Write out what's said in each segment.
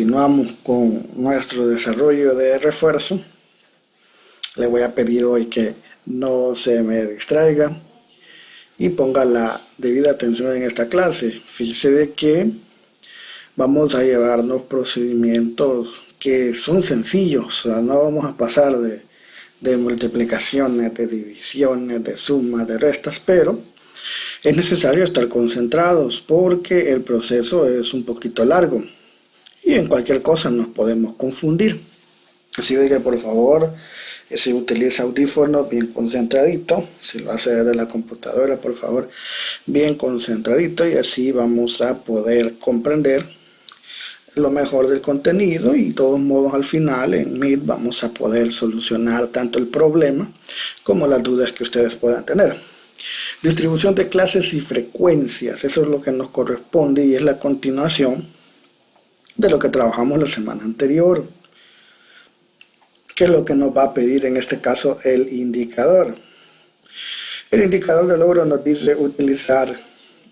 continuamos con nuestro desarrollo de refuerzo. Le voy a pedir hoy que no se me distraiga y ponga la debida atención en esta clase. Fíjese de que vamos a llevarnos procedimientos que son sencillos, o sea, no vamos a pasar de multiplicaciones, de divisiones, de sumas, de restas, pero es necesario estar concentrados porque el proceso es un poquito largo y en cualquier cosa nos podemos confundir. Así que por favor, si utiliza audífonos, bien concentradito. Si lo hace desde la computadora, por favor, bien concentradito, y así vamos a poder comprender lo mejor del contenido, y de todos modos al final en Meet vamos a poder solucionar tanto el problema como las dudas que ustedes puedan tener. Distribución de clases y frecuencias, eso es lo que nos corresponde y es la continuación de lo que trabajamos la semana anterior. ¿Qué es lo que nos va a pedir en este caso el indicador? El indicador de logro nos dice utilizar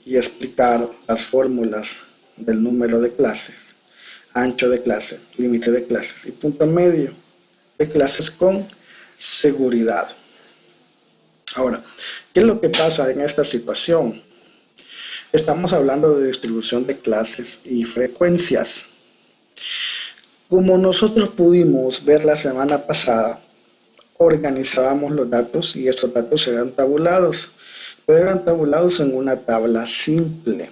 y explicar las fórmulas del número de clases, ancho de clase, límite de clases y punto medio de clases con seguridad. Ahora, ¿qué es lo que pasa en esta situación? Estamos hablando de distribución de clases y frecuencias. Como nosotros pudimos ver la semana pasada, organizábamos los datos y estos datos eran tabulados, pero eran tabulados en una tabla simple.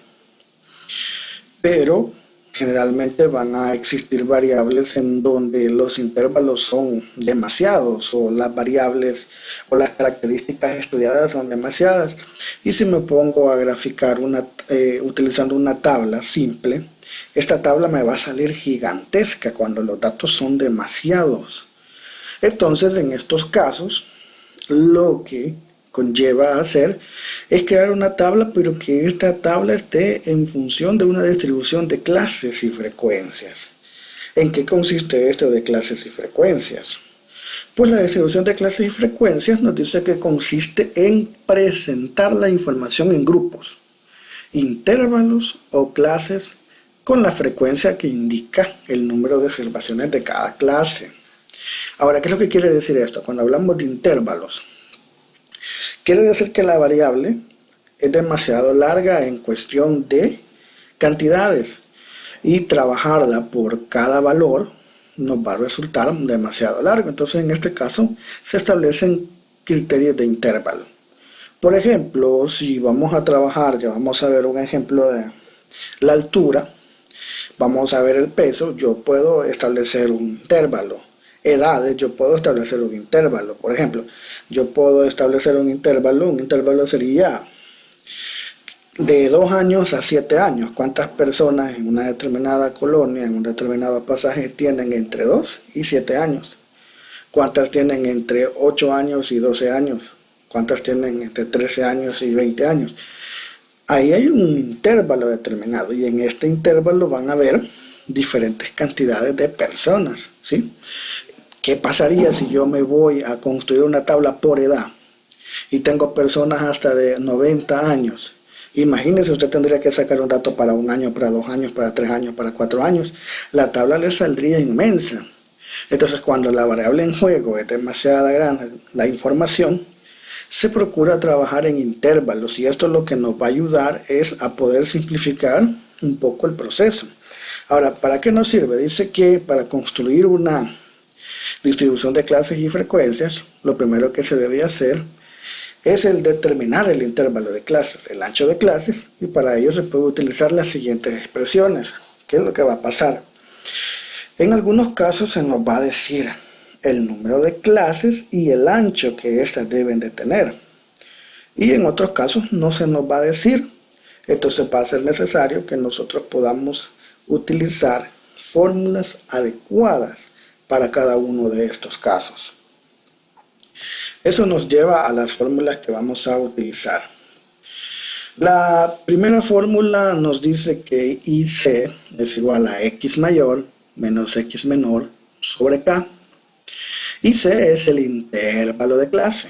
Pero generalmente van a existir variables en donde los intervalos son demasiados, o las variables o las características estudiadas son demasiadas. Y si me pongo a graficar utilizando una tabla simple, esta tabla me va a salir gigantesca cuando los datos son demasiados. Entonces, en estos casos, lo que conlleva a hacer es crear una tabla, pero que esta tabla esté en función de una distribución de clases y frecuencias. ¿En qué consiste esto de clases y frecuencias? Pues la distribución de clases y frecuencias nos dice que consiste en presentar la información en grupos, intervalos o clases con la frecuencia que indica el número de observaciones de cada clase. Ahora, ¿qué es lo que quiere decir esto? Cuando hablamos de intervalos, quiere decir que la variable es demasiado larga en cuestión de cantidades y trabajarla por cada valor nos va a resultar demasiado largo. Entonces, en este caso, se establecen criterios de intervalo. Por ejemplo, si vamos a trabajar, ya vamos a ver un ejemplo de la altura, vamos a ver el peso, yo puedo establecer un intervalo. Edades, yo puedo establecer un intervalo. Por ejemplo, yo puedo establecer un intervalo sería de 2 años a 7 años. ¿Cuántas personas en una determinada colonia, en un determinado pasaje, tienen entre 2 y 7 años? ¿Cuántas tienen entre 8 años y 12 años? ¿Cuántas tienen entre 13 años y 20 años? Ahí hay un intervalo determinado, y en este intervalo van a haber diferentes cantidades de personas, ¿sí? ¿Qué pasaría si yo me voy a construir una tabla por edad y tengo personas hasta de 90 años? Imagínese, usted tendría que sacar un dato para 1 año, para 2 años, para 3 años, para 4 años. La tabla le saldría inmensa. Entonces, cuando la variable en juego es demasiado grande, la información, se procura trabajar en intervalos, y esto lo que nos va a ayudar es a poder simplificar un poco el proceso. Ahora, ¿para qué nos sirve? Dice que para construir una distribución de clases y frecuencias, lo primero que se debe hacer es el determinar el intervalo de clases, el ancho de clases, y para ello se puede utilizar las siguientes expresiones. ¿Qué es lo que va a pasar? En algunos casos se nos va a decir el número de clases y el ancho que éstas deben de tener, y en otros casos no se nos va a decir. Entonces va a ser necesario que nosotros podamos utilizar fórmulas adecuadas para cada uno de estos casos. Eso nos lleva a las fórmulas que vamos a utilizar. La primera fórmula nos dice que IC es igual a X mayor menos X menor sobre K. IC es el intervalo de clase.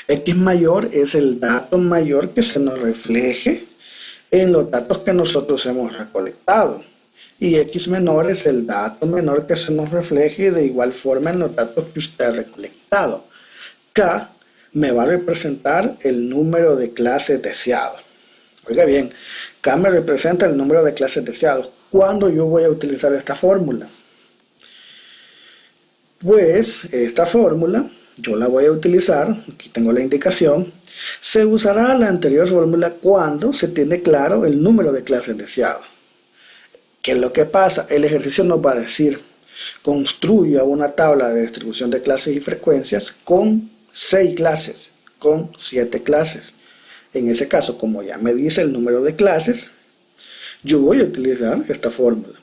X mayor es el dato mayor que se nos refleje en los datos que nosotros hemos recolectado. y X menor es el dato menor que se nos refleje de igual forma en los datos que usted ha recolectado. K me va a representar el número de clases deseado. Oiga bien, K me representa el número de clases deseados. ¿Cuándo yo voy a utilizar esta fórmula? Pues esta fórmula yo la voy a utilizar, aquí tengo la indicación, se usará la anterior fórmula cuando se tiene claro el número de clases deseado. ¿Qué es lo que pasa? El ejercicio nos va a decir, construya una tabla de distribución de clases y frecuencias con 6 clases, con 7 clases. En ese caso, como ya me dice el número de clases, yo voy a utilizar esta fórmula.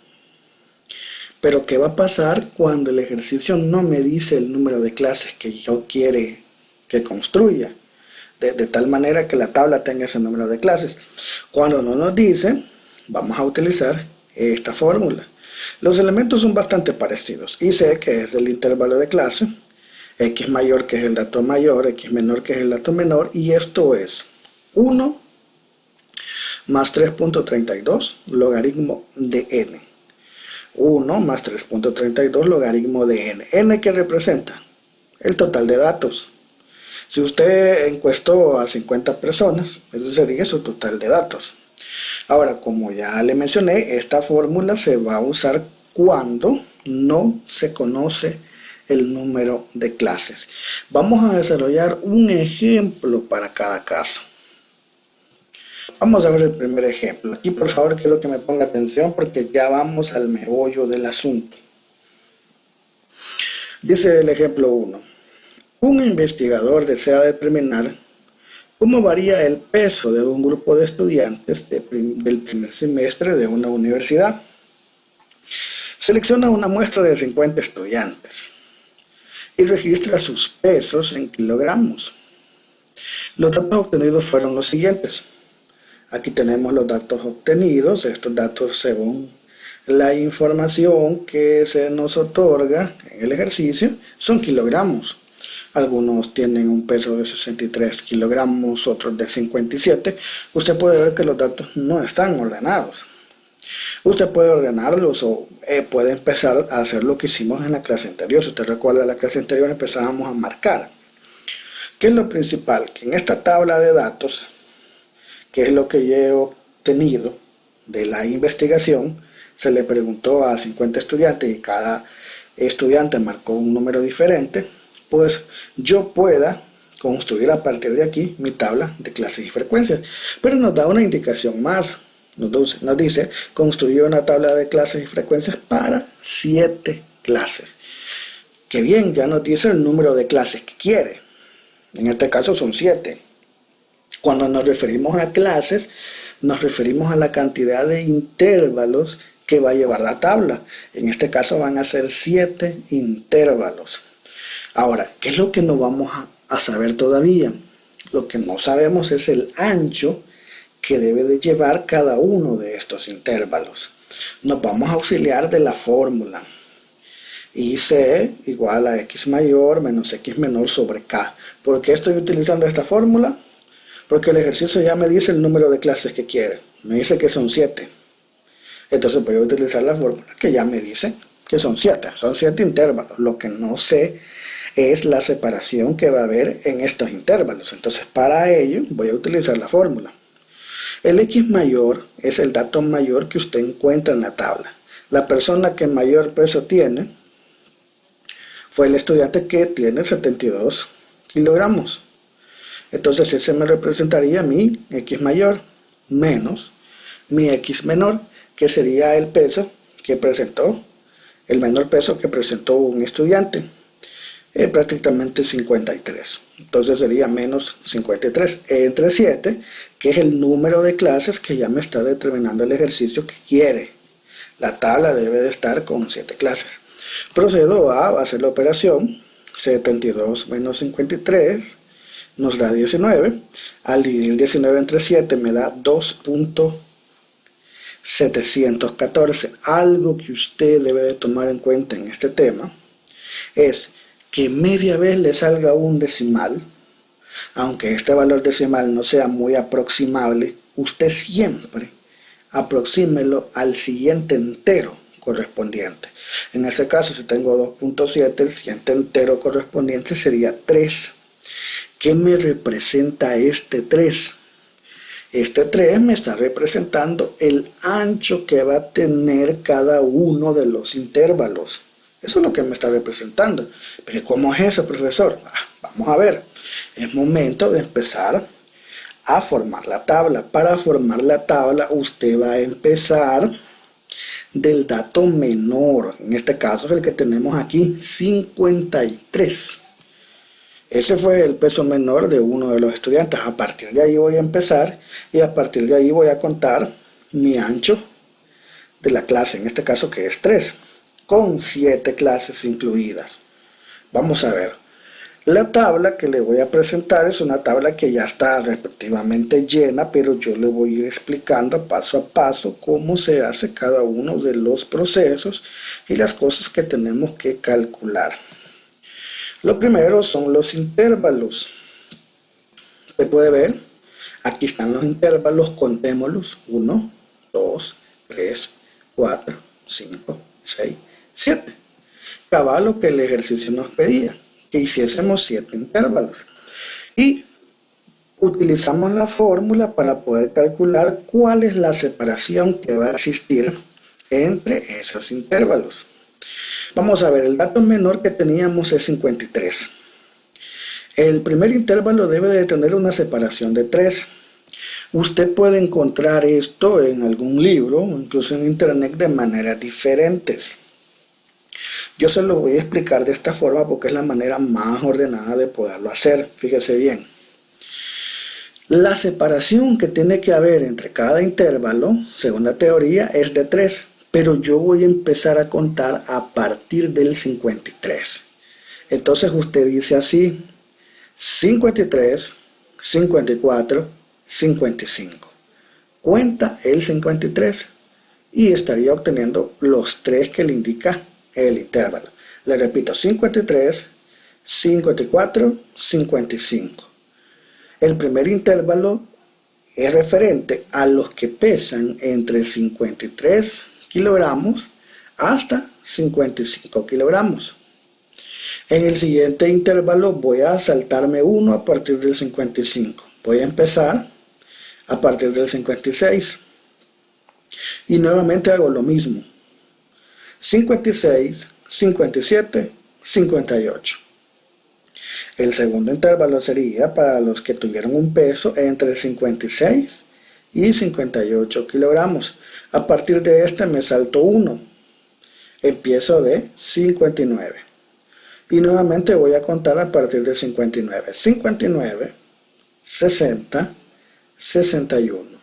Pero ¿qué va a pasar cuando el ejercicio no me dice el número de clases que yo quiere que construya? De tal manera que la tabla tenga ese número de clases. Cuando no nos dice, vamos a utilizar esta fórmula. Los elementos son bastante parecidos y sé que es el intervalo de clase, x mayor que es el dato mayor, x menor que es el dato menor, y esto es 1 más 3.32 logaritmo de n. 1 más 3.32 logaritmo de n. ¿N qué representa? El total de datos. Si usted encuestó a 50 personas, eso sería su total de datos. Ahora, como ya le mencioné, esta fórmula se va a usar cuando no se conoce el número de clases. Vamos a desarrollar un ejemplo para cada caso. Vamos a ver el primer ejemplo. Aquí por favor quiero que me ponga atención porque ya vamos al meollo del asunto. Dice el ejemplo 1. Un investigador desea determinar cómo varía el peso de un grupo de estudiantes del primer semestre de una universidad. Selecciona una muestra de 50 estudiantes y registra sus pesos en kilogramos. Los datos obtenidos fueron los siguientes. Aquí tenemos los datos obtenidos, estos datos según la información que se nos otorga en el ejercicio son kilogramos. Algunos tienen un peso de 63 kilogramos, otros de 57. Usted puede ver que los datos no están ordenados. Usted puede ordenarlos o puede empezar a hacer lo que hicimos en la clase anterior. Si usted recuerda, la clase anterior empezábamos a marcar. ¿Qué es lo principal? Que en esta tabla de datos, que es lo que yo he obtenido de la investigación, se le preguntó a 50 estudiantes y cada estudiante marcó un número diferente, pues yo pueda construir a partir de aquí mi tabla de clases y frecuencias. Pero nos da una indicación más, nos dice construir una tabla de clases y frecuencias para 7 clases. Que bien, ya nos dice el número de clases que quiere. En este caso son 7. Cuando nos referimos a clases, nos referimos a la cantidad de intervalos que va a llevar la tabla. En este caso van a ser 7 intervalos. Ahora, ¿qué es lo que no vamos a saber todavía? Lo que no sabemos es el ancho que debe de llevar cada uno de estos intervalos. Nos vamos a auxiliar de la fórmula. IC igual a x mayor menos x menor sobre k. ¿Por qué estoy utilizando esta fórmula? Porque el ejercicio ya me dice el número de clases que quiere. Me dice que son 7. Entonces voy a utilizar la fórmula que ya me dice que son 7. Son 7 intervalos. Lo que no sé es la separación que va a haber en estos intervalos. Entonces para ello voy a utilizar la fórmula. El x mayor es el dato mayor que usted encuentra en la tabla. La persona que mayor peso tiene fue el estudiante que tiene 72 kilogramos. Entonces ese me representaría mi x mayor menos mi x menor, que sería el peso que presentó, el menor peso que presentó un estudiante, prácticamente 53. Entonces sería menos 53 entre 7, que es el número de clases que ya me está determinando el ejercicio que quiere. La tabla debe de estar con 7 clases. Procedo a hacer la operación. 72 menos 53 nos da 19. Al dividir 19 entre 7 me da 2.714. Algo que usted debe de tomar en cuenta en este tema es que media vez le salga un decimal, aunque este valor decimal no sea muy aproximable, usted siempre aproxímelo al siguiente entero correspondiente. En ese caso, si tengo 2.7, el siguiente entero correspondiente sería 3. ¿Qué me representa este 3? Este 3 me está representando el ancho que va a tener cada uno de los intervalos. Eso es lo que me está representando. Pero ¿cómo es eso, profesor? Vamos a ver. Es momento de empezar a formar la tabla. Para formar la tabla, usted va a empezar del dato menor. En este caso es el que tenemos aquí, 53. Ese fue el peso menor de uno de los estudiantes. A partir de ahí voy a empezar y a partir de ahí voy a contar mi ancho de la clase, en este caso que es 3, con 7 clases incluidas. Vamos a ver. La tabla que le voy a presentar es una tabla que ya está respectivamente llena, pero yo le voy a ir explicando paso a paso cómo se hace cada uno de los procesos y las cosas que tenemos que calcular. Lo primero son los intervalos. Usted puede ver, aquí están los intervalos, contémoslos. 1, 2, 3, 4, 5, 6, 7. Cabal lo que el ejercicio nos pedía, que hiciésemos 7 intervalos. Y utilizamos la fórmula para poder calcular cuál es la separación que va a existir entre esos intervalos. Vamos a ver, el dato menor que teníamos es 53. El primer intervalo debe de tener una separación de 3. Usted puede encontrar esto en algún libro o incluso en internet de maneras diferentes. Yo se lo voy a explicar de esta forma porque es la manera más ordenada de poderlo hacer. Fíjese bien. La separación que tiene que haber entre cada intervalo, según la teoría, es de 3. Pero yo voy a empezar a contar a partir del 53. Entonces usted dice así, 53, 54, 55. Cuenta el 53 y estaría obteniendo los 3 que le indica el intervalo. Le repito, 53, 54, 55. El primer intervalo es referente a los que pesan entre 53 kilogramos hasta 55 kilogramos. En el siguiente intervalo voy a saltarme uno a partir del 55. Voy a empezar a partir del 56. Y nuevamente hago lo mismo. 56, 57, 58. El segundo intervalo sería para los que tuvieron un peso entre 56 y 58 kilogramos. A partir de este me salto 1. Empiezo de 59. Y nuevamente voy a contar a partir de 59. 59, 60, 61.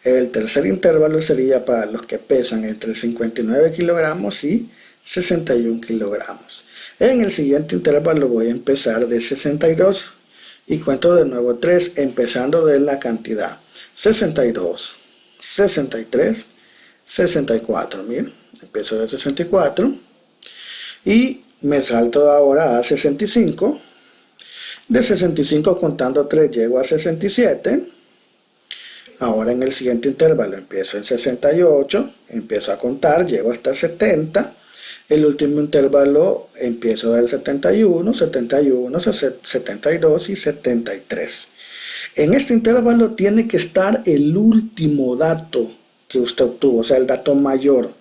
El tercer intervalo sería para los que pesan entre 59 kilogramos y 61 kilogramos. En el siguiente intervalo voy a empezar de 62 y cuento de nuevo 3, empezando de la cantidad 62, 63, 64. Miren, empiezo de 64 y me salto ahora a 65. De 65 contando 3 llego a 67. Ahora en el siguiente intervalo empiezo en 68, empiezo a contar, llego hasta 70. El último intervalo empiezo del 71, 71, 72 y 73. En este intervalo tiene que estar el último dato que usted obtuvo, o sea, el dato mayor.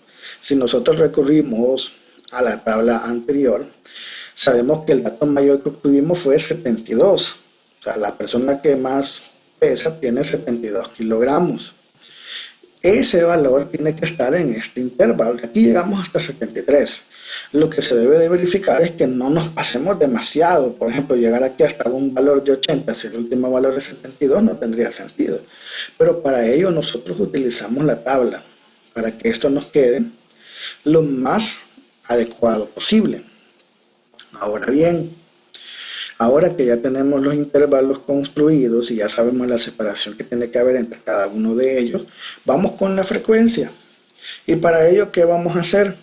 Si nosotros recurrimos a la tabla anterior, sabemos que el dato mayor que obtuvimos fue 72. O sea, la persona que más pesa tiene 72 kilogramos. Ese valor tiene que estar en este intervalo. Aquí llegamos hasta 73. Lo que se debe de verificar es que no nos pasemos demasiado. Por ejemplo, llegar aquí hasta un valor de 80, si el último valor es 72, no tendría sentido. Pero para ello nosotros utilizamos la tabla, para que esto nos quede lo más adecuado posible. Ahora bien, ahora que ya tenemos los intervalos construidos y ya sabemos la separación que tiene que haber entre cada uno de ellos, vamos con la frecuencia. Y para ello, ¿qué vamos a hacer?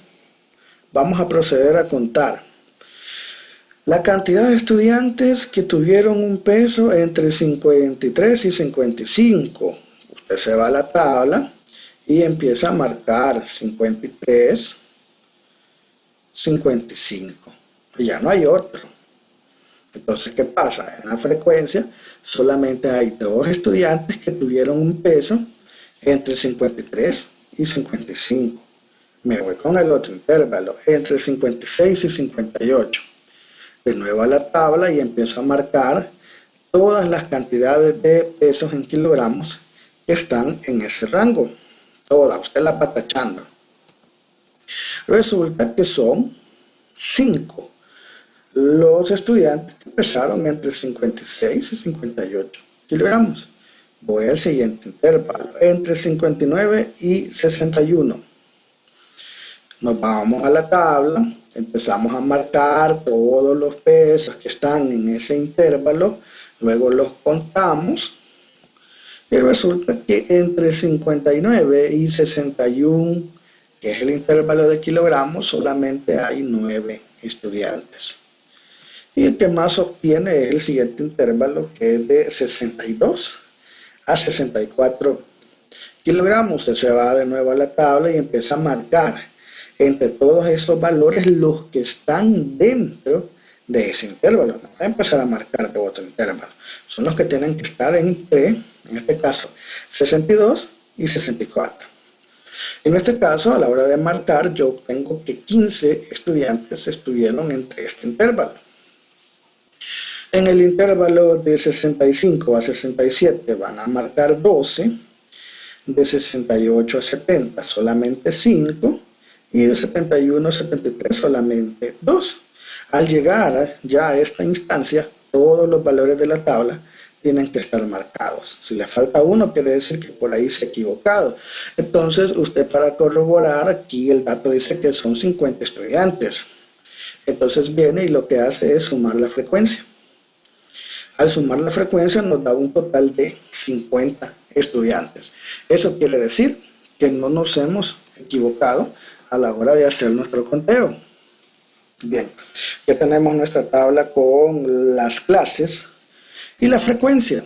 Vamos a proceder a contar la cantidad de estudiantes que tuvieron un peso entre 53 y 55. Usted se va a la tabla y empieza a marcar 53, 55. Y ya no hay otro. Entonces, ¿qué pasa? En la frecuencia solamente hay dos estudiantes que tuvieron un peso entre 53 y 55. Me voy con el otro intervalo, entre 56 y 58. De nuevo a la tabla y empiezo a marcar todas las cantidades de pesos en kilogramos que están en ese rango. Todas, usted las va tachando. Resulta que son 5 los estudiantes que pesaron entre 56 y 58 kilogramos. Voy al siguiente intervalo, entre 59 y 61. Nos vamos a la tabla, empezamos a marcar todos los pesos que están en ese intervalo, luego los contamos y resulta que entre 59 y 61, que es el intervalo de kilogramos, solamente hay 9 estudiantes. Y el que más obtiene es el siguiente intervalo, que es de 62 a 64 kilogramos. Usted se va de nuevo a la tabla y empieza a marcar entre todos esos valores los que están dentro de ese intervalo. No va a empezar a marcar de otro intervalo. Son los que tienen que estar entre, en este caso, 62 y 64. En este caso, a la hora de marcar, yo tengo que 15 estudiantes estuvieron entre este intervalo. En el intervalo de 65 a 67 van a marcar 12, de 68 a 70 solamente 5, y de 71 a 73 solamente 2. Al llegar ya a esta instancia, todos los valores de la tabla tienen que estar marcados. Si le falta uno, quiere decir que por ahí se ha equivocado. Entonces, usted, para corroborar, aquí el dato dice que son 50 estudiantes. Entonces viene y lo que hace es sumar la frecuencia. Al sumar la frecuencia nos da un total de 50 estudiantes. Eso quiere decir que no nos hemos equivocado a la hora de hacer nuestro conteo. Bien, ya tenemos nuestra tabla con las clases y la frecuencia.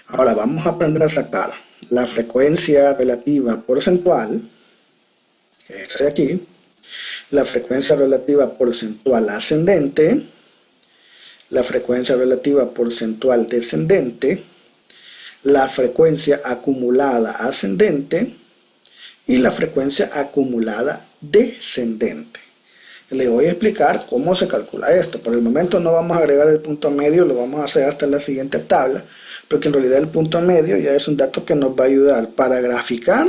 Ahora vamos a aprender a sacar la frecuencia relativa porcentual, que es de aquí, la frecuencia relativa porcentual ascendente, la frecuencia relativa porcentual descendente, la frecuencia acumulada ascendente y la frecuencia acumulada descendente. Le voy a explicar cómo se calcula esto. Por el momento no vamos a agregar el punto medio, lo vamos a hacer hasta la siguiente tabla, porque en realidad el punto medio ya es un dato que nos va a ayudar para graficar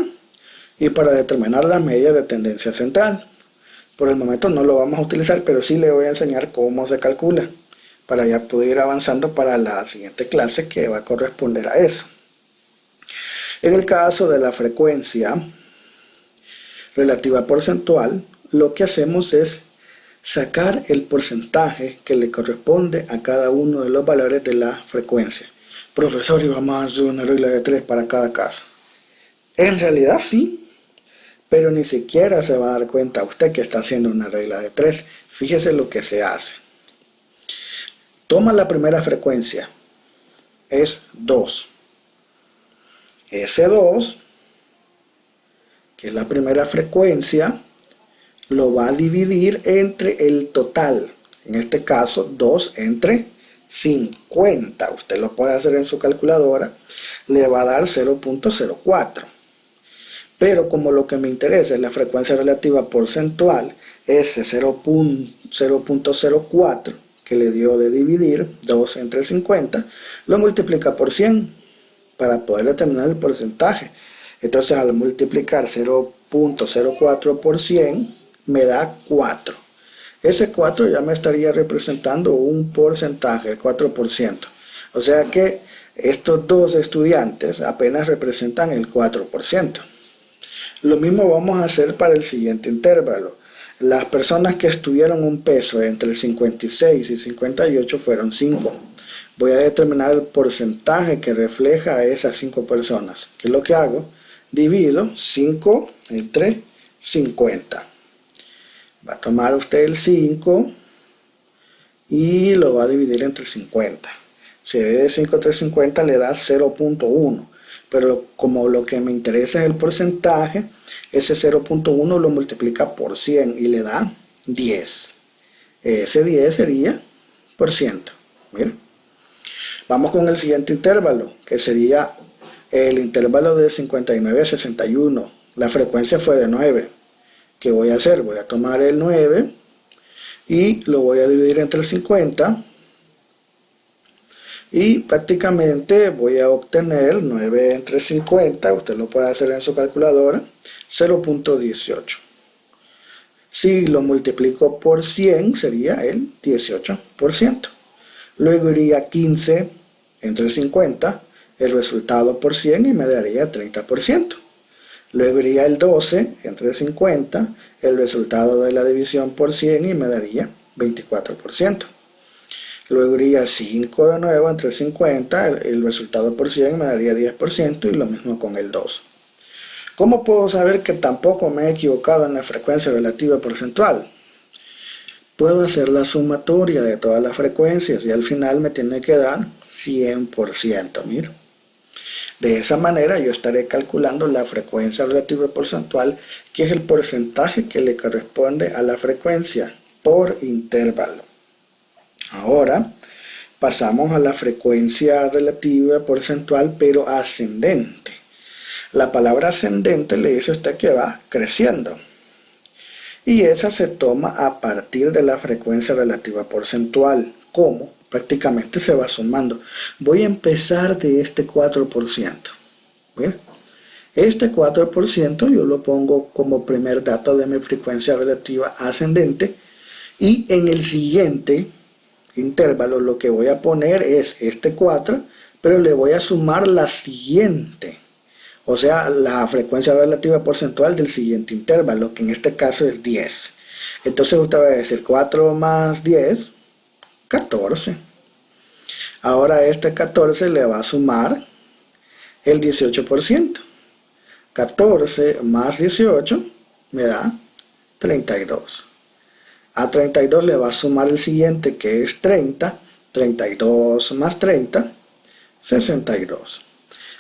y para determinar la media de tendencia central. Por el momento no lo vamos a utilizar, pero sí le voy a enseñar cómo se calcula, para ya poder ir avanzando para la siguiente clase que va a corresponder a eso. En el caso de la frecuencia relativa porcentual, lo que hacemos es sacar el porcentaje que le corresponde a cada uno de los valores de la frecuencia. Profesor, y vamos a hacer una regla de 3 para cada caso. En realidad sí, pero ni siquiera se va a dar cuenta usted que está haciendo una regla de 3. Fíjese lo que se hace. Toma la primera frecuencia, es 2. Ese 2, que es la primera frecuencia, lo va a dividir entre el total. En este caso, 2 entre 50. Usted lo puede hacer en su calculadora. Le va a dar 0.04. Pero como lo que me interesa es la frecuencia relativa porcentual, ese 0.04 que le dio de dividir 2 entre 50, lo multiplica por 100 para poder determinar el porcentaje. Entonces, al multiplicar 0.04 por 100, me da 4. Ese 4 ya me estaría representando un porcentaje, el 4%. O sea que estos dos estudiantes apenas representan el 4%. Lo mismo vamos a hacer para el siguiente intervalo. Las personas que estuvieron un peso entre 56 y 58 fueron 5. Voy a determinar el porcentaje que refleja a esas 5 personas. ¿Qué es lo que hago? Divido 5 entre 50. Va a tomar usted el 5 y lo va a dividir entre 50. Si divide 5 entre 50 le da 0.1. pero como lo que me interesa es el porcentaje, ese 0.1 lo multiplica por 100 y le da 10. Ese 10 sería por ciento. Mira. Vamos con el siguiente intervalo, que sería el intervalo de 59 a 61. La frecuencia fue de 9. ¿Qué voy a hacer? Voy a tomar el 9 y lo voy a dividir entre 50 y prácticamente voy a obtener 9 entre 50, usted lo puede hacer en su calculadora, 0.18. Si lo multiplico por 100 sería el 18%. Luego iría 15 entre 50, el resultado por 100 y me daría 30%. Luego iría el 12 entre 50, el resultado de la división por 100 y me daría 24%. Luego iría 5 de nuevo entre 50, el resultado por 100 me daría 10% y lo mismo con el 2. ¿Cómo puedo saber que tampoco me he equivocado en la frecuencia relativa porcentual? Puedo hacer la sumatoria de todas las frecuencias y al final me tiene que dar 100%, mira. De esa manera yo estaré calculando la frecuencia relativa porcentual, que es el porcentaje que le corresponde a la frecuencia por intervalo. Ahora pasamos a la frecuencia relativa porcentual pero ascendente. La palabra ascendente le dice a usted que va creciendo. Y esa se toma a partir de la frecuencia relativa porcentual. ¿Cómo? Prácticamente se va sumando. Voy a empezar de este 4%. ¿Bien? Este 4% yo lo pongo como primer dato de mi frecuencia relativa ascendente. Y en el siguiente intervalo lo que voy a poner es este 4, pero le voy a sumar la siguiente. O sea, la frecuencia relativa porcentual del siguiente intervalo, que en este caso es 10. Entonces usted va a decir 4 más 10, 14. Ahora este 14 le va a sumar el 18%. 14 más 18 me da 32. A 32 le va a sumar el siguiente, que es 30. 32 más 30, 62.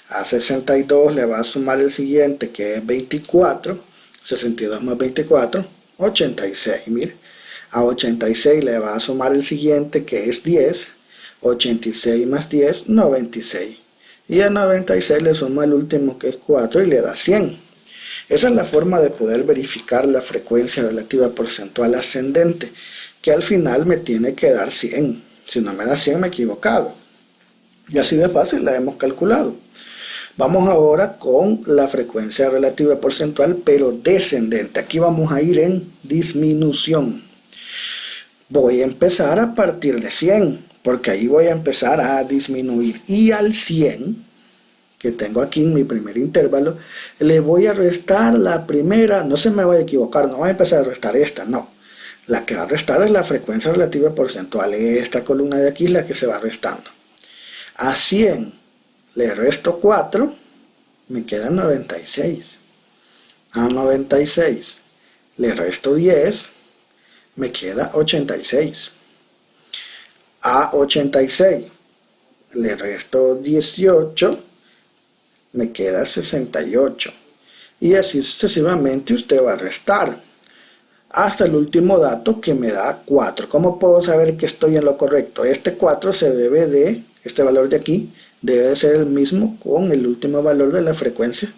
A 62 le va a sumar el siguiente, que es 24. 62 más 24, 86. Mire. A 86 le va a sumar el siguiente, que es 10. 86 más 10, 96. Y a 96 le suma el último, que es 4, y le da 100. Esa es la forma de poder verificar la frecuencia relativa porcentual ascendente, que al final me tiene que dar 100. Si no me da 100 me he equivocado. Y así de fácil la hemos calculado. Vamos ahora con la frecuencia relativa porcentual, pero descendente. Aquí vamos a ir en disminución. Voy a empezar a partir de 100, porque ahí voy a empezar a disminuir. Y al 100, que tengo aquí en mi primer intervalo, le voy a restar la primera, no se me vaya a equivocar, no voy a empezar a restar esta, no. La que va a restar es la frecuencia relativa porcentual. Esta columna de aquí es la que se va restando. A 100 le resto 4, me queda 96. A 96 le resto 10, me queda 86. A 86 le resto 18, me queda 68. Y así sucesivamente usted va a restar hasta el último dato, que me da 4. ¿Cómo puedo saber que estoy en lo correcto? Este 4 se debe de, este valor de aquí, debe de ser el mismo con el último valor de la frecuencia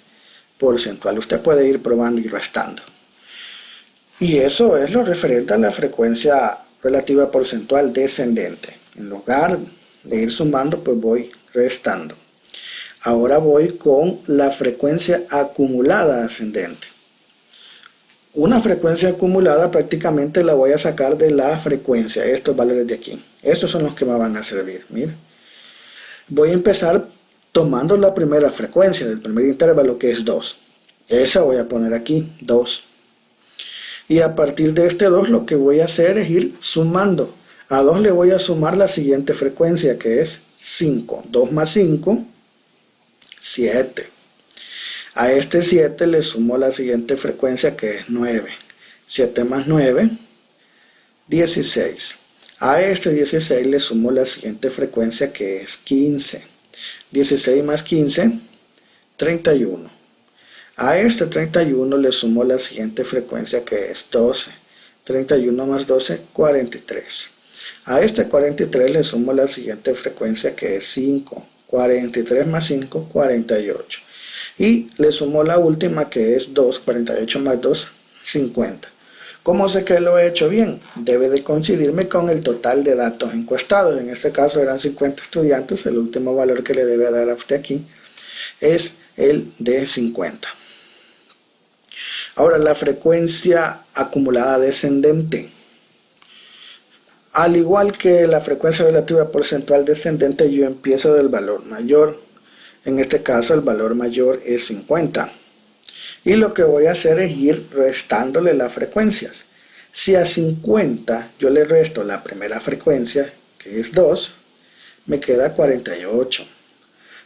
porcentual. Usted puede ir probando y restando. Y eso es lo referente a la frecuencia relativa porcentual descendente. En lugar de ir sumando, pues voy restando. Ahora voy con la frecuencia acumulada ascendente. Una frecuencia acumulada prácticamente la voy a sacar de la frecuencia, estos valores de aquí. Estos son los que me van a servir. Mira. Voy a empezar tomando la primera frecuencia del primer intervalo, que es 2. Esa voy a poner aquí, 2. Y a partir de este 2 lo que voy a hacer es ir sumando. A 2 le voy a sumar la siguiente frecuencia, que es 5. 2 más 5, 7. A este 7 le sumo la siguiente frecuencia, que es 9. 7 más 9, 16. A este 16 le sumo la siguiente frecuencia, que es 15. 16 más 15, 31. A este 31 le sumo la siguiente frecuencia que es 12. 31 más 12, 43. A este 43 le sumo la siguiente frecuencia que es 5. 43 más 5, 48. Y le sumo la última que es 2. 48 más 2, 50. ¿Cómo sé que lo he hecho bien? Debe de coincidirme con el total de datos encuestados. En este caso eran 50 estudiantes. El último valor que le debe dar a usted aquí es el de 50. Ahora, la frecuencia acumulada descendente. Al igual que la frecuencia relativa porcentual descendente, yo empiezo del valor mayor. En este caso el valor mayor es 50. Y lo que voy a hacer es ir restándole las frecuencias. Si a 50 yo le resto la primera frecuencia, que es 2, me queda 48.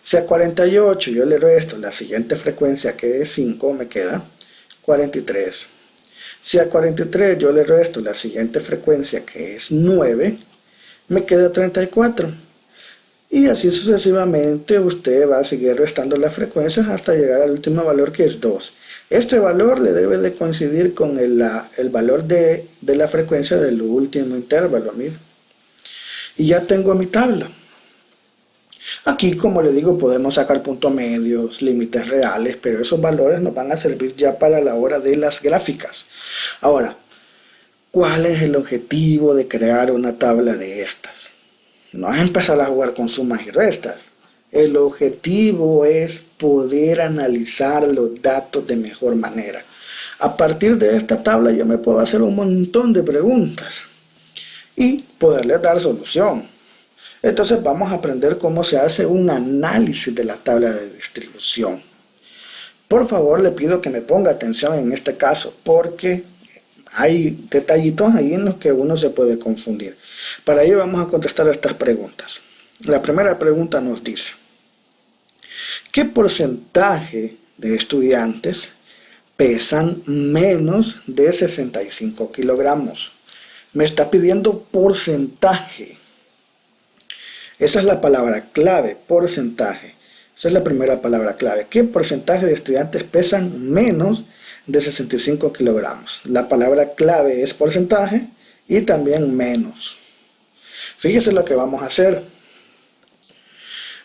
Si a 48 yo le resto la siguiente frecuencia, que es 5, me queda 43. Si a 43 yo le resto la siguiente frecuencia, que es 9, me queda 34. Y así sucesivamente usted va a seguir restando las frecuencias hasta llegar al último valor, que es 2. Este valor le debe de coincidir con el valor de la frecuencia del último intervalo. Mire. Y ya tengo mi tabla. Aquí, como le digo, podemos sacar puntos medios, límites reales, pero esos valores nos van a servir ya para la hora de las gráficas. Ahora, ¿cuál es el objetivo de crear una tabla de estas? No es empezar a jugar con sumas y restas. El objetivo es poder analizar los datos de mejor manera. A partir de esta tabla yo me puedo hacer un montón de preguntas y poderles dar solución. Entonces vamos a aprender cómo se hace un análisis de la tabla de distribución. Por favor, le pido que me ponga atención en este caso, porque hay detallitos ahí en los que uno se puede confundir. Para ello vamos a contestar estas preguntas. La primera pregunta nos dice: ¿qué porcentaje de estudiantes pesan menos de 65 kilogramos? Me está pidiendo porcentaje. Esa es la palabra clave, porcentaje. Esa es la primera palabra clave. ¿Qué porcentaje de estudiantes pesan menos de 65 kilogramos? La palabra clave es porcentaje y también menos. Fíjese lo que vamos a hacer.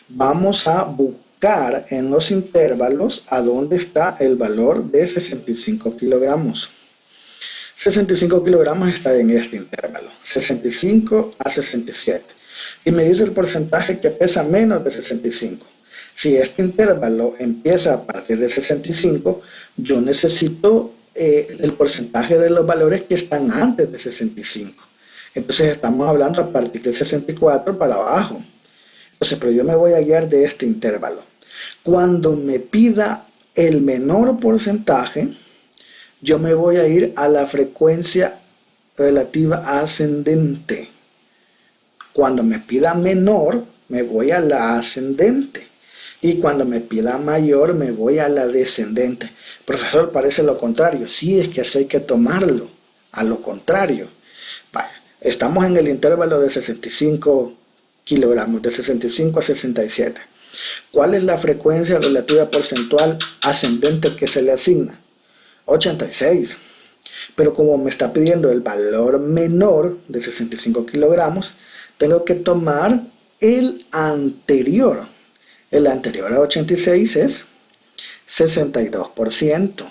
Vamos a buscar en los intervalos a dónde está el valor de 65 kilogramos. 65 kilogramos está en este intervalo, 65 a 67. Y me dice el porcentaje que pesa menos de 65. Si este intervalo empieza a partir de 65, yo necesito el porcentaje de los valores que están antes de 65. Entonces estamos hablando a partir de 64 para abajo. Entonces, pero yo me voy a guiar de este intervalo. Cuando me pida el menor porcentaje, yo me voy a ir a la frecuencia relativa ascendente. Cuando me pida menor, me voy a la ascendente. Y cuando me pida mayor, me voy a la descendente. Profesor, parece lo contrario. Sí, es que así hay que tomarlo. A lo contrario. Vaya, estamos en el intervalo de 65 kilogramos, de 65 a 67. ¿Cuál es la frecuencia relativa porcentual ascendente que se le asigna? 86. Pero como me está pidiendo el valor menor de 65 kilogramos, tengo que tomar el anterior. El anterior a 86 es 62%.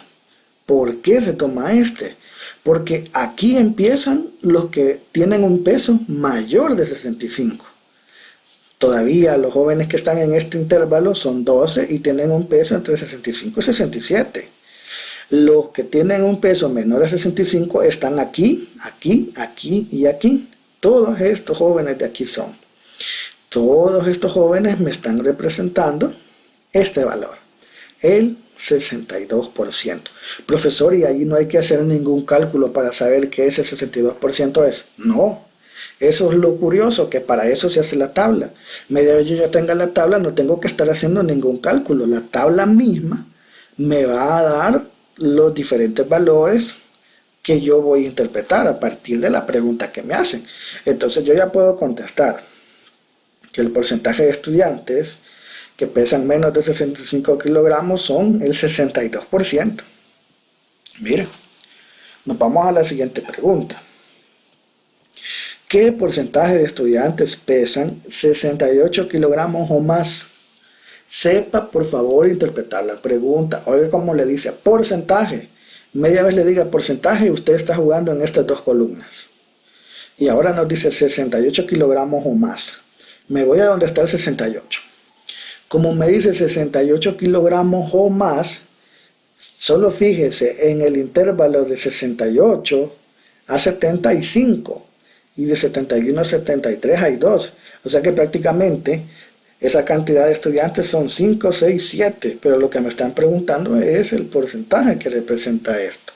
¿Por qué se toma este? Porque aquí empiezan los que tienen un peso mayor de 65. Todavía los jóvenes que están en este intervalo son 12 y tienen un peso entre 65 y 67. Los que tienen un peso menor a 65 están aquí, aquí, aquí y aquí. Todos estos jóvenes de aquí son. Todos estos jóvenes me están representando este valor, el 62%. Profesor, ¿y ahí no hay que hacer ningún cálculo para saber qué ese 62% es? No, eso es lo curioso, que para eso se hace la tabla. Media vez yo ya tenga la tabla, no tengo que estar haciendo ningún cálculo. La tabla misma me va a dar los diferentes valores que yo voy a interpretar a partir de la pregunta que me hacen. Entonces yo ya puedo contestar que el porcentaje de estudiantes que pesan menos de 65 kilogramos son el 62%. Mira, nos vamos a la siguiente pregunta. ¿Qué porcentaje de estudiantes pesan 68 kilogramos o más? Sepa por favor interpretar la pregunta. Oiga cómo le dice porcentaje. Media vez le diga porcentaje, usted está jugando en estas dos columnas. Y ahora nos dice 68 kilogramos o más. Me voy a donde está el 68. Como me dice 68 kilogramos o más, solo fíjese en el intervalo de 68 a 75. Y de 71 a 73 hay 2. O sea que prácticamente esa cantidad de estudiantes son 5, 6, 7. Pero lo que me están preguntando es el porcentaje que representa esto.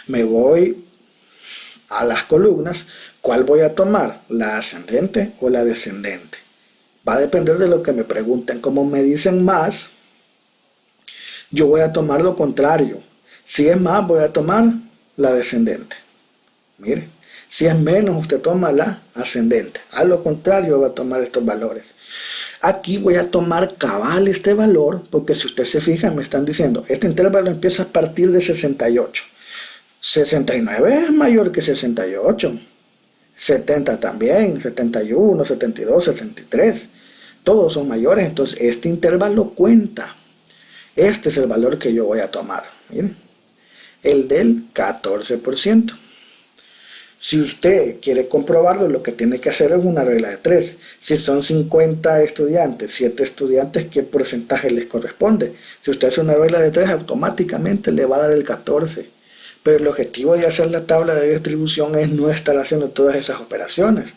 Me voy a las columnas. ¿Cuál voy a tomar? ¿La ascendente o la descendente? Va a depender de lo que me pregunten. Como me dicen más, yo voy a tomar lo contrario. Si es más, voy a tomar la descendente. Mire. Si es menos, usted toma la ascendente. A lo contrario, va a tomar estos valores. Aquí voy a tomar cabal este valor, porque si usted se fija, me están diciendo, este intervalo empieza a partir de 68. 69 es mayor que 68. 70 también, 71, 72, 73. Todos son mayores, entonces este intervalo cuenta. Este es el valor que yo voy a tomar. Miren, el del 14%. Si usted quiere comprobarlo, lo que tiene que hacer es una regla de 3. Si son 50 estudiantes, 7 estudiantes, ¿qué porcentaje les corresponde? Si usted hace una regla de 3, automáticamente le va a dar el 14. Pero el objetivo de hacer la tabla de distribución es no estar haciendo todas esas operaciones.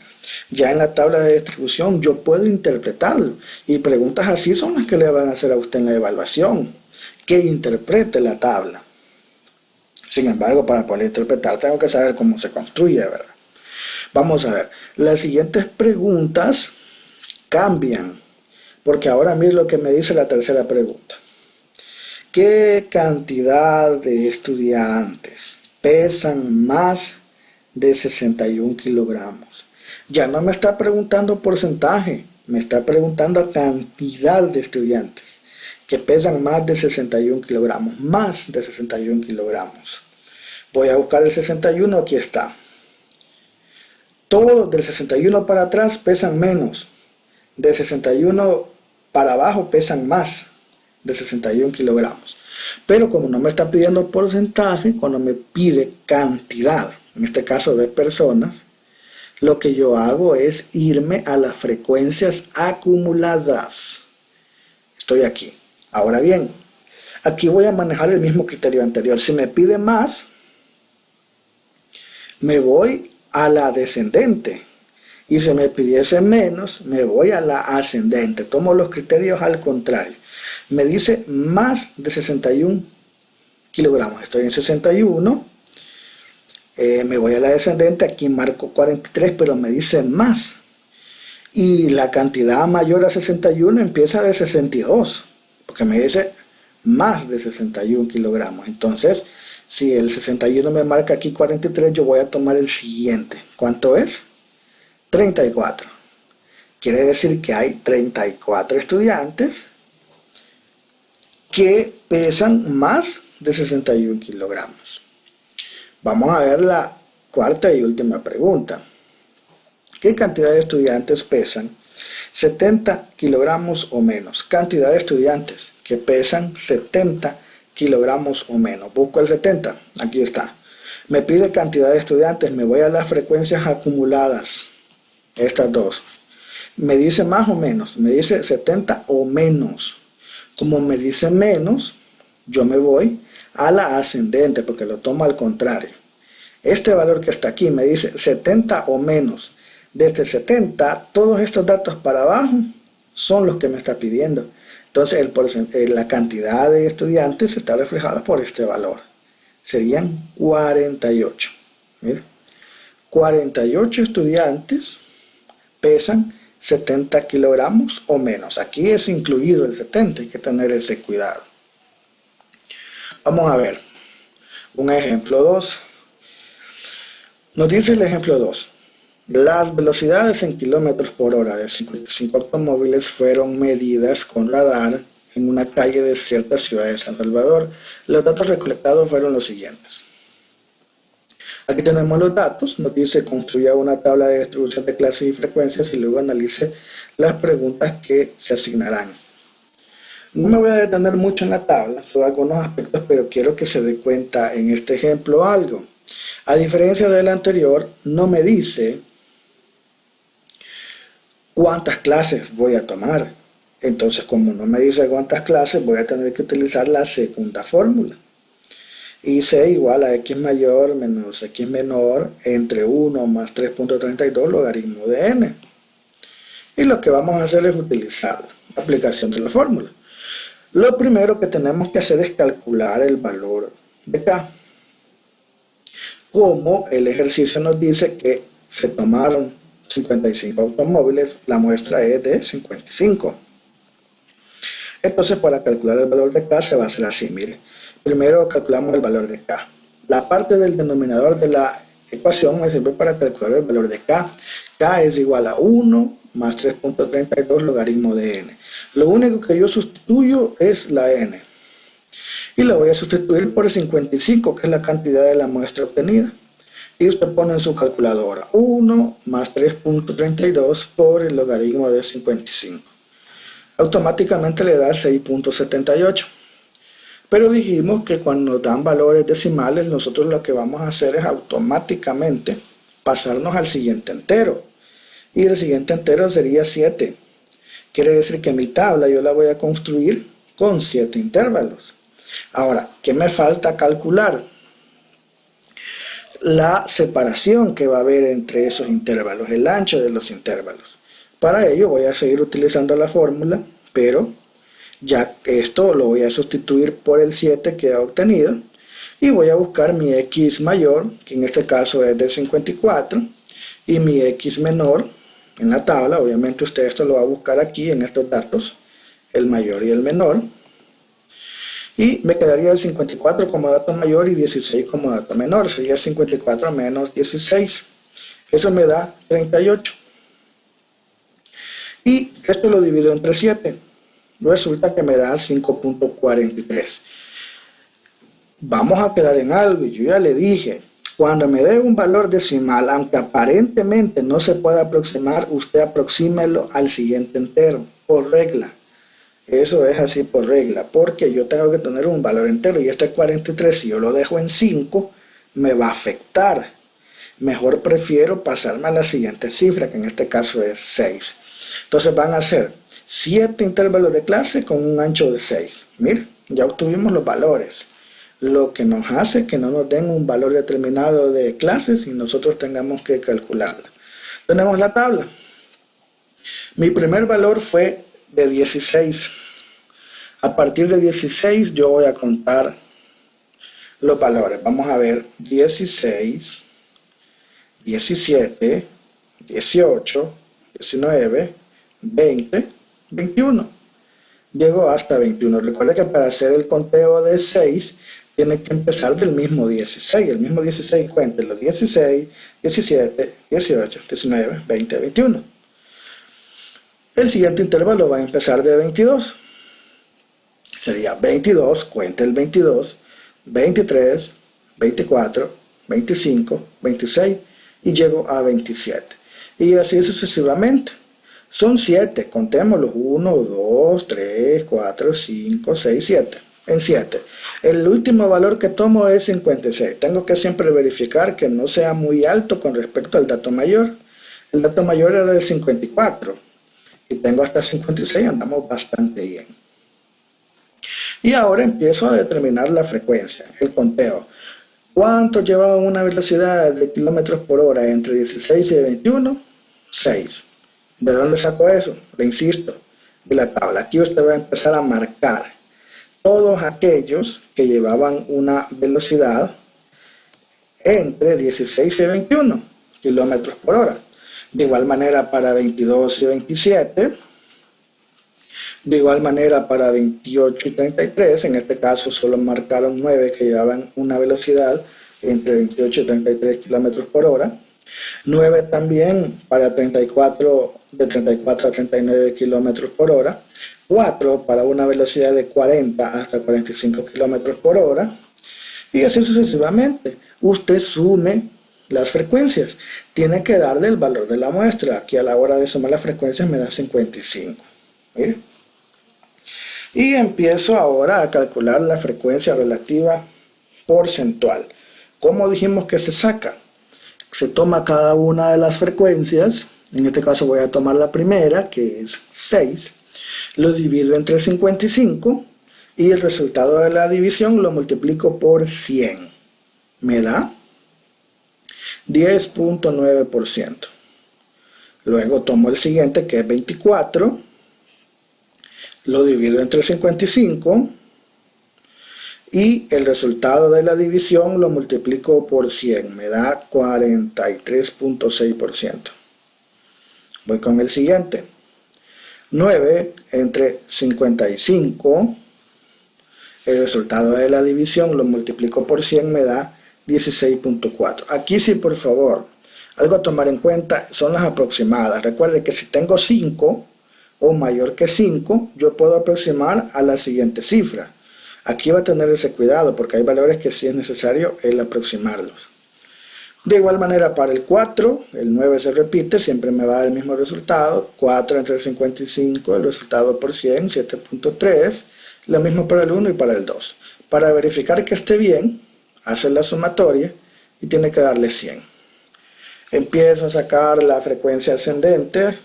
Ya en la tabla de distribución yo puedo interpretarlo. Y preguntas así son las que le van a hacer a usted en la evaluación. Que interprete la tabla. Sin embargo, para poder interpretar tengo que saber cómo se construye, ¿verdad? Vamos a ver. Las siguientes preguntas cambian. Porque ahora mire lo que me dice la tercera pregunta. ¿Qué cantidad de estudiantes pesan más de 61 kilogramos? Ya no me está preguntando porcentaje, me está preguntando cantidad de estudiantes que pesan más de 61 kilogramos, más de 61 kilogramos. Voy a buscar el 61, aquí está. Todos del 61 para atrás pesan menos, de 61 para abajo pesan más de 61 kilogramos. Pero como no me está pidiendo porcentaje, cuando me pide cantidad, en este caso de personas, lo que yo hago es irme a las frecuencias acumuladas. Estoy aquí. Ahora bien, aquí voy a manejar el mismo criterio anterior. Si me pide más, me voy a la descendente. Y si me pidiese menos, me voy a la ascendente. Tomo los criterios al contrario. Me dice más de 61 kilogramos. Estoy en 61. Me voy a la descendente. Aquí marco 43, pero me dice más. Y la cantidad mayor a 61 empieza de 62. Porque me dice más de 61 kilogramos. Entonces, si el 61 me marca aquí 43, yo voy a tomar el siguiente. ¿Cuánto es? 34. Quiere decir que hay 34 estudiantes que pesan más de 61 kilogramos. Vamos a ver la cuarta y última pregunta. ¿Qué cantidad de estudiantes pesan 70 kilogramos o menos? Cantidad de estudiantes que pesan 70 kilogramos o menos. Busco el 70, aquí está. Me pide cantidad de estudiantes, me voy a las frecuencias acumuladas, estas dos. Me dice más o menos, me dice 70 o menos. Como me dice menos, yo me voy a la ascendente porque lo tomo al contrario. Este valor que está aquí me dice 70 o menos. Desde 70, todos estos datos para abajo son los que me está pidiendo. Entonces la cantidad de estudiantes está reflejada por este valor. Serían 48. Mira, 48 estudiantes pesan 70 kilogramos o menos. Aquí es incluido el 70, hay que tener ese cuidado. Vamos a ver un ejemplo 2. Nos dice el ejemplo 2. Las velocidades en kilómetros por hora de 55 automóviles fueron medidas con radar en una calle de cierta ciudad de San Salvador. Los datos recolectados fueron los siguientes. Aquí tenemos los datos, nos dice construya una tabla de distribución de clases y frecuencias y luego analice las preguntas que se asignarán. No me voy a detener mucho en la tabla, solo algunos aspectos, pero quiero que se dé cuenta en este ejemplo algo. A diferencia del anterior, no me dice cuántas clases voy a tomar. Entonces, como no me dice cuántas clases, voy a tener que utilizar la segunda fórmula. Y C igual a x mayor menos x menor entre 1 más 3.32 logaritmo de n. Y lo que vamos a hacer es utilizar la aplicación de la fórmula. Lo primero que tenemos que hacer es calcular el valor de k. Como el ejercicio nos dice que se tomaron 55 automóviles, la muestra es de 55. Entonces, para calcular el valor de k se va a hacer así, mire. Primero calculamos el valor de k. La parte del denominador de la ecuación me sirve para calcular el valor de k. K es igual a 1 más 3.32 logaritmo de n. Lo único que yo sustituyo es la n. Y la voy a sustituir por 55, que es la cantidad de la muestra obtenida. Y usted pone en su calculadora 1 más 3.32 por el logaritmo de 55. Automáticamente le da 6.78. Pero dijimos que cuando nos dan valores decimales, nosotros lo que vamos a hacer es automáticamente pasarnos al siguiente entero. Y el siguiente entero sería 7. Quiere decir que mi tabla yo la voy a construir con 7 intervalos. Ahora, ¿qué me falta calcular? La separación que va a haber entre esos intervalos, el ancho de los intervalos. Para ello voy a seguir utilizando la fórmula, pero ya que esto lo voy a sustituir por el 7 que he obtenido y voy a buscar mi x mayor, que en este caso es de 54, y mi x menor en la tabla. Obviamente usted esto lo va a buscar aquí en estos datos, el mayor y el menor, y me quedaría el 54 como dato mayor y 16 como dato menor. Sería 54 menos 16, eso me da 38, y esto lo divido entre 7. Resulta que me da 5.43. Vamos a quedar en algo, y yo ya le dije, cuando me dé un valor decimal, aunque aparentemente no se pueda aproximar, usted aproxímelo al siguiente entero, por regla. Eso es así por regla, porque yo tengo que tener un valor entero, y este 43, si yo lo dejo en 5, me va a afectar. Mejor prefiero pasarme a la siguiente cifra, que en este caso es 6. Entonces van a ser 7 intervalos de clase con un ancho de 6. Miren, ya obtuvimos los valores. Lo que nos hace que no nos den un valor determinado de clases y nosotros tengamos que calcularla. Tenemos la tabla. Mi primer valor fue de 16. A partir de 16 yo voy a contar los valores. Vamos a ver 16, 17, 18, 19, 20, 21. Llego hasta 21. Recuerde que para hacer el conteo de 6 tiene que empezar del mismo 16. El mismo 16 cuente los 16, 17, 18, 19, 20, 21. El siguiente intervalo va a empezar de 22. Sería 22, cuente el 22, 23, 24, 25, 26 y llego a 27. Y así sucesivamente. Son 7, contémoslos, 1, 2, 3, 4, 5, 6, 7. En 7. El último valor que tomo es 56. Tengo que siempre verificar que no sea muy alto con respecto al dato mayor. El dato mayor era de 54. Y tengo hasta 56, andamos bastante bien. Y ahora empiezo a determinar la frecuencia, el conteo. ¿Cuánto llevaba una velocidad de kilómetros por hora entre 16 y 21? 6. ¿De dónde saco eso? Le insisto, de la tabla. Aquí usted va a empezar a marcar todos aquellos que llevaban una velocidad entre 16 y 21 kilómetros por hora. De igual manera para 22 y 27. De igual manera para 28 y 33. En este caso solo marcaron 9 que llevaban una velocidad entre 28 y 33 kilómetros por hora. 9 también para 34, de 34 a 39 kilómetros por hora. 4 para una velocidad de 40 hasta 45 kilómetros por hora. Y así sucesivamente. Usted sume las frecuencias. Tiene que darle el valor de la muestra. Aquí a la hora de sumar las frecuencias me da 55. ¿Mire? Y empiezo ahora a calcular la frecuencia relativa porcentual. ¿Cómo dijimos que se saca? Se toma cada una de las frecuencias. En este caso voy a tomar la primera, que es 6. Lo divido entre 55 y el resultado de la división lo multiplico por 100. Me da 10.9%. Luego tomo el siguiente, que es 24. Lo divido entre 55 y el resultado de la división lo multiplico por 100. Me da 43.6%. Voy con el siguiente. 9 entre 55. El resultado de la división lo multiplico por 100. Me da 16.4. Aquí sí, por favor, algo a tomar en cuenta son las aproximadas. Recuerde que si tengo 5 o mayor que 5, yo puedo aproximar a la siguiente cifra. Aquí va a tener ese cuidado porque hay valores que sí es necesario el aproximarlos. De igual manera para el 4, el 9 se repite, siempre me va a dar el mismo resultado. 4 entre 55, el resultado por 100, 7.3. Lo mismo para el 1 y para el 2. Para verificar que esté bien, hace la sumatoria y tiene que darle 100. Empiezo a sacar la frecuencia ascendente,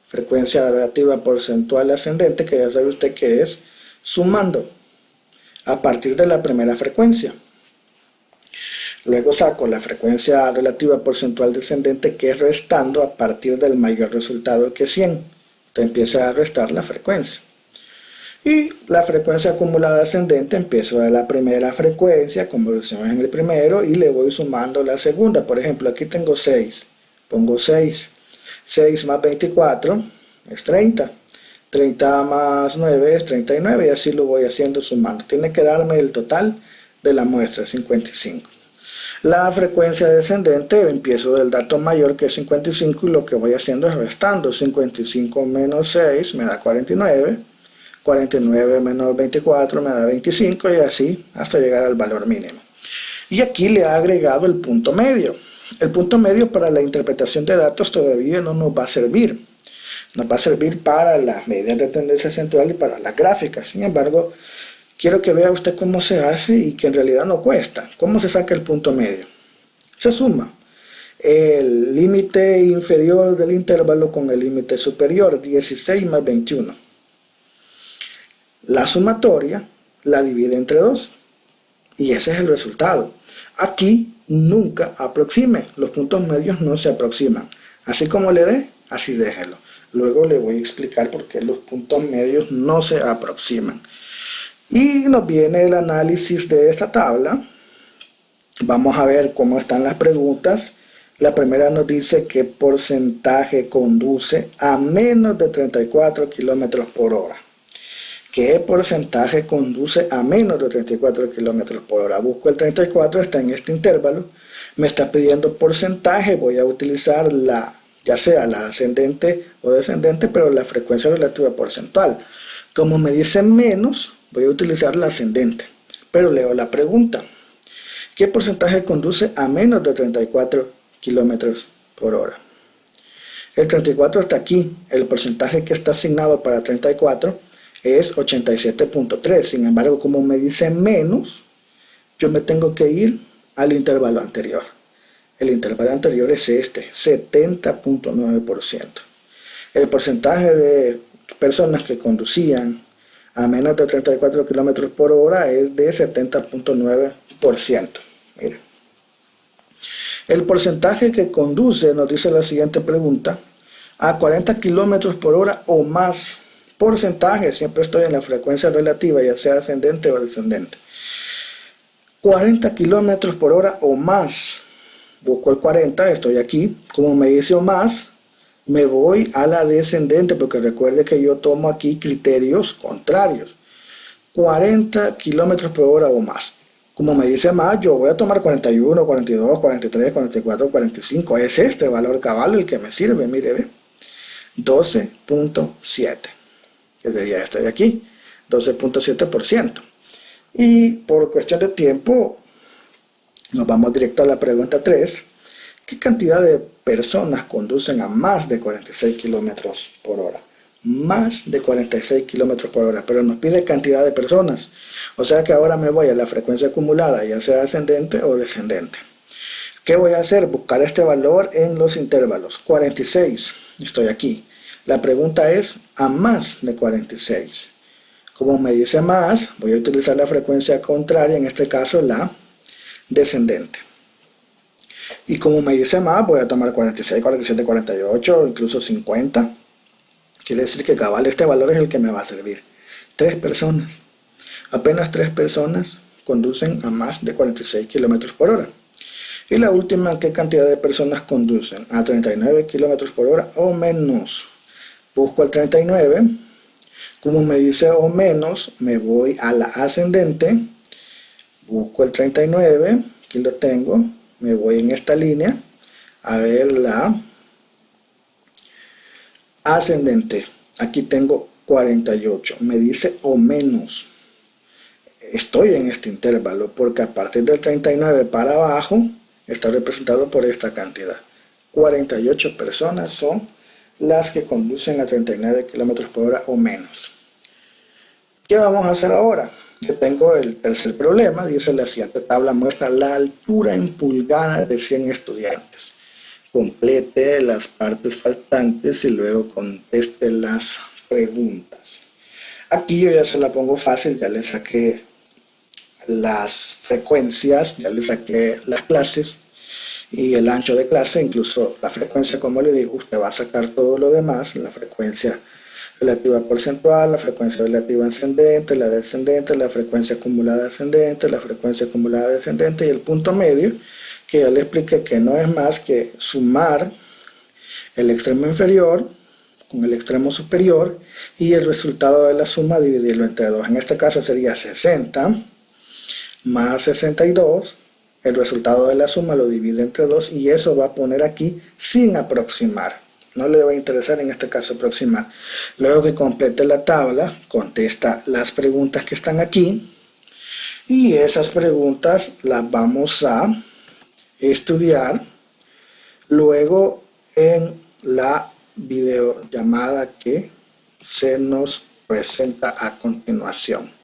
frecuencia relativa porcentual ascendente, que ya sabe usted que es sumando a partir de la primera frecuencia. Luego saco la frecuencia relativa porcentual descendente, que es restando a partir del mayor resultado, que es 100. Entonces empieza a restar la frecuencia. Y la frecuencia acumulada ascendente, empiezo de la primera frecuencia, como lo hicimos en el primero, y le voy sumando la segunda. Por ejemplo, aquí tengo 6. Pongo 6. 6 más 24 es 30. 30 más 9 es 39 y así lo voy haciendo sumando. Tiene que darme el total de la muestra, 55. La frecuencia descendente, empiezo del dato mayor, que es 55, y lo que voy haciendo es restando. 55 menos 6 me da 49. 49 menos 24 me da 25 y así hasta llegar al valor mínimo. Y aquí le he agregado el punto medio. El punto medio para la interpretación de datos todavía no nos va a servir. Nos va a servir para las medidas de tendencia central y para las gráficas. Sin embargo, quiero que vea usted cómo se hace y que en realidad no cuesta. ¿Cómo se saca el punto medio? Se suma el límite inferior del intervalo con el límite superior, 16 más 21. La sumatoria la divide entre 2 y ese es el resultado. Aquí nunca aproxime, los puntos medios no se aproximan. Así como le dé, así déjelo. Luego le voy a explicar por qué los puntos medios no se aproximan. Y nos viene el análisis de esta tabla. Vamos a ver cómo están las preguntas. La primera nos dice qué porcentaje conduce a menos de 34 kilómetros por hora. ¿Qué porcentaje conduce a menos de 34 kilómetros por hora? Busco el 34, está en este intervalo. Me está pidiendo porcentaje, voy a utilizar ya sea la ascendente o descendente, pero la frecuencia relativa porcentual. Como me dice menos, voy a utilizar la ascendente. Pero leo la pregunta. ¿Qué porcentaje conduce a menos de 34 kilómetros por hora? El 34 está aquí. El porcentaje que está asignado para 34 es 87.3. Sin embargo, como me dice menos, yo me tengo que ir al intervalo anterior. El intervalo anterior es este, 70.9%. El porcentaje de personas que conducían a menos de 34 kilómetros por hora es de 70.9%. Mira. El porcentaje que conduce, nos dice la siguiente pregunta, a 40 kilómetros por hora o más. Porcentaje, siempre estoy en la frecuencia relativa, ya sea ascendente o descendente. 40 kilómetros por hora o más. Busco el 40, estoy aquí. Como me dice o más, me voy a la descendente, porque recuerde que yo tomo aquí criterios contrarios. 40 kilómetros por hora o más. Como me dice más, yo voy a tomar 41, 42, 43, 44, 45. Es este valor cabal el que me sirve, mire, ve. 12.7, que sería este de aquí, 12.7%. Y por cuestión de tiempo, nos vamos directo a la pregunta 3. ¿Qué cantidad de personas conducen a más de 46 kilómetros por hora? Más de 46 kilómetros por hora, pero nos pide cantidad de personas. O sea que ahora me voy a la frecuencia acumulada, ya sea ascendente o descendente. ¿Qué voy a hacer? Buscar este valor en los intervalos. 46, estoy aquí. La pregunta es a más de 46. Como me dice más, voy a utilizar la frecuencia contraria, en este caso la descendente. Y como me dice más, voy a tomar 46, 47, 48, incluso 50. Quiere decir que cabal este valor es el que me va a servir. 3 personas. Apenas 3 personas conducen a más de 46 kilómetros por hora. Y la última, ¿qué cantidad de personas conducen a 39 kilómetros por hora o menos? Busco el 39. Como me dice o menos, me voy a la ascendente. Busco el 39. Aquí lo tengo. Me voy en esta línea a ver la ascendente. Aquí tengo 48. Me dice o menos. Estoy en este intervalo porque a partir del 39 para abajo está representado por esta cantidad. 48 personas son las que conducen a 39 kilómetros por hora o menos. ¿Qué vamos a hacer ahora? Yo tengo el tercer problema. Dice: la siguiente tabla muestra la altura en pulgadas de 100 estudiantes. Complete las partes faltantes y luego conteste las preguntas. Aquí yo ya se la pongo fácil, ya le saqué las frecuencias, ya le saqué las clases y el ancho de clase, incluso la frecuencia, como le digo, usted va a sacar todo lo demás, la frecuencia relativa porcentual, la frecuencia relativa ascendente, la descendente, la frecuencia acumulada ascendente, la frecuencia acumulada descendente y el punto medio, que ya le expliqué que no es más que sumar el extremo inferior con el extremo superior y el resultado de la suma dividirlo entre 2. En este caso sería 60 más 62. El resultado de la suma lo divide entre 2 y eso va a poner aquí sin aproximar. No le va a interesar en este caso aproximar. Luego que complete la tabla, contesta las preguntas que están aquí y esas preguntas las vamos a estudiar luego en la videollamada que se nos presenta a continuación.